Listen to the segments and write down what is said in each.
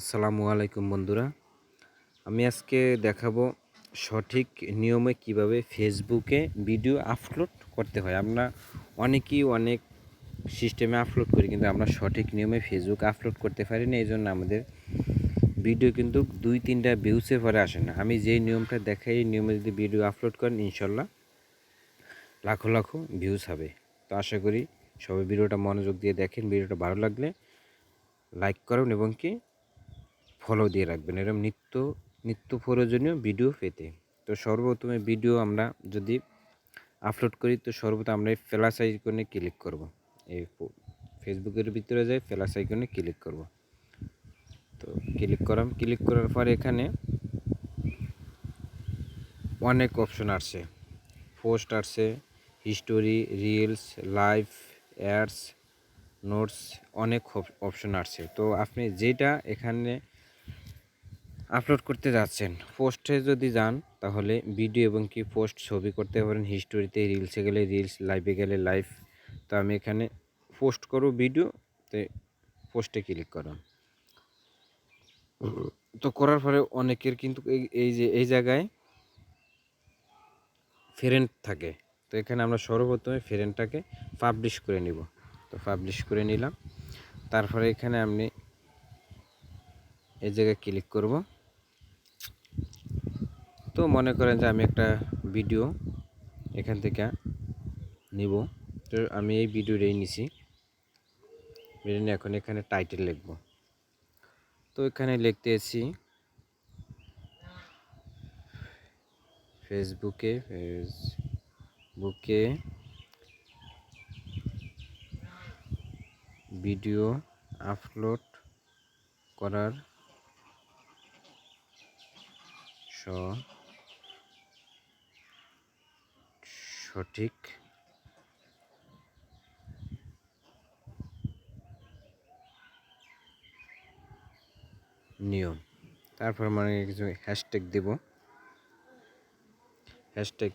আসসালামু আলাইকুম বন্ধুরা, আমি আজকে দেখাবো সঠিক নিয়মে কিভাবে ফেসবুকে ভিডিও আপলোড করতে হয়। আমরা অনেকেই অনেক সিস্টেমে আপলোড করি, কিন্তু আমরা সঠিক নিয়মে ফেসবুক আপলোড করতে পারি না। এই জন্য আমাদের ভিডিও কিন্তু 2-3টা ভিউসে পরে আসে না। আমি যেই নিয়মটা দেখাই, এই নিয়মে যদি ভিডিও আপলোড করেন ইনশাল্লাহ লাখো লাখো ভিউস হবে। তো আশা করি সবাই ভিডিওটা মনোযোগ দিয়ে দেখেন। ভিডিওটা ভালো লাগলে লাইক করুন এবং কি ফলো দিয়ে রাখবেন এরকম নিত্য নিত্য প্রয়োজনীয় ভিডিও পেতে। তো সর্বপ্রথমে ভিডিও আমরা যদি আপলোড করি, তো সর্বপ্রথম আমরা এই প্লাস আইকনে ক্লিক করব। এই ফেসবুকের ভিতরে যাই, প্লাস আইকনে ক্লিক করব। তো ক্লিক করার পর এখানে অনেক অপশন আসছে, পোস্ট আসছে, history, reels, live, ads, notes, অনেক অপশন আসছে। তো আপনি যেটা এখানে আপলোড করতে যাচ্ছেন, পোস্টে যদি যান তাহলে ভিডিও এবং কি পোস্ট ছবি করতে পারেন, হিস্টোরিতে, রিলসে গেলে রিলস, লাইভে গেলে লাইভ। তো আমি এখানে পোস্ট করব ভিডিওতে, পোস্টে ক্লিক করুন। তো করার পরে অনেকের কিন্তু এই জায়গায় ফ্রেন্ড থাকে। তো এখানে আমরা সর্বপ্রথমে ফ্রেন্ডটাকে পাবলিশ করে নিব। তো পাবলিশ করে নিলাম। তারপরে এখানে আপনি এই জায়গায় ক্লিক করব। তো মনে করেন যে আমি একটা ভিডিও এখান থেকে নিব। তো আমি এই ভিডিওটাই নিছি, এখন এখানে টাইটেল লিখব। তো এখানে লিখতেছি ফেসবুকে ভিডিও আপলোড করার সঠিক নিয়ম। তারপর মানে কিছু হ্যাশট্যাগ দেব, হ্যাশট্যাগ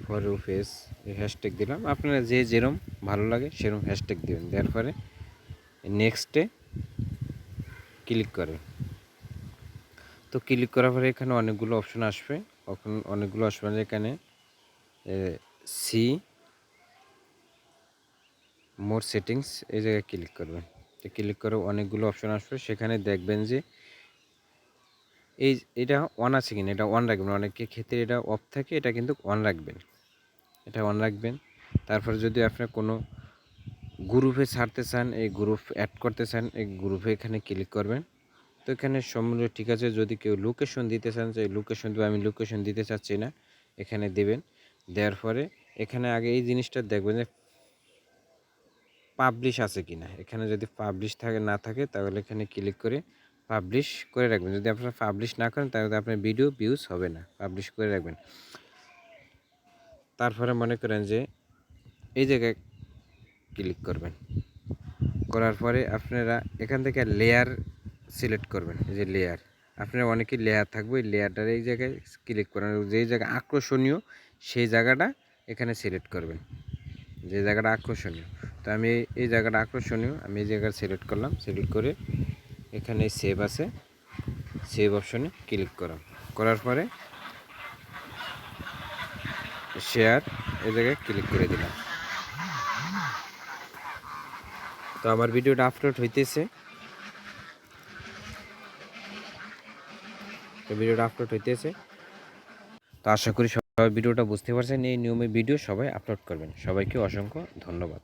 ফর ইউ ফেস, এই হ্যাশট্যাগ দিলাম। আপনারা যে যেরকম ভালো লাগে সেরকম হ্যাশট্যাগ দেবেন। দেওয়ার পরে নেক্সটে ক্লিক করে। তো ক্লিক করার পরে এখানে অনেকগুলো অপশন আসবে। এখানে সি মোর সেটিংস, এই জায়গায় ক্লিক করবেন। তো ক্লিক করে অনেকগুলো অপশন আসবে। সেখানে দেখবেন যে এটা অন আছে কিনা, এটা অন রাখবেন। অনেকের ক্ষেত্রে এটা অফ থাকে, এটা কিন্তু অন রাখবেন, এটা অন রাখবেন। তারপরে যদি আপনার কোনো গ্রুপে ছাড়তে চান, এই গ্রুপ অ্যাড করতে চান, এই গ্রুপে এখানে ক্লিক করবেন। তো এখানে সম্পূর্ণ ঠিক আছে। যদি কেউ লোকেশন দিতে চান, যে লোকেশন দেবো, আমি লোকেশন দিতে চাচ্ছি না, এখানে দেবেন। দেওয়ার পরে এখানে আগে এই জিনিসটা দেখবেন যে পাবলিশ আছে কিনা। এখানে যদি পাবলিশ না থাকে তাহলে এখানে ক্লিক করে পাবলিশ করে রাখবেন। যদি আপনারা পাবলিশ না করেন তাহলে আপনার ভিডিও ভিউজ হবে না, পাবলিশ করে রাখবেন। তারপরে মনে করেন যে এই জায়গায় ক্লিক করবেন। করার পরে আপনারা এখান থেকে লেয়ার সিলেক্ট করবেন। এই যে লেয়ার, আপনারা অনেকেই লেয়ার থাকবে, এই লেয়ারটার এই জায়গায় ক্লিক করেন। যেই জায়গা আকর্ষণীয় সেই জায়গাটা এখানে সিলেক্ট করবেন, যে জায়গাটা আকর্ষণীয়। তো আমি এই জায়গাটা আকর্ষণীয়, আমি এই জায়গাটা সিলেক্ট করলাম। সিলেক্ট করে এখানে সেভ আছে, সেভ অপশনে ক্লিক করার পরে শেয়ার, এই জায়গায় ক্লিক করে দিলাম। তো আমার ভিডিওটা আপলোড হইতেছে। তো আশা করি সবাই ভিডিওটা বুঝতে পারছেন। এই নিয়মে ভিডিও সবাই আপলোড করবেন। সবাইকে অসংখ্য ধন্যবাদ।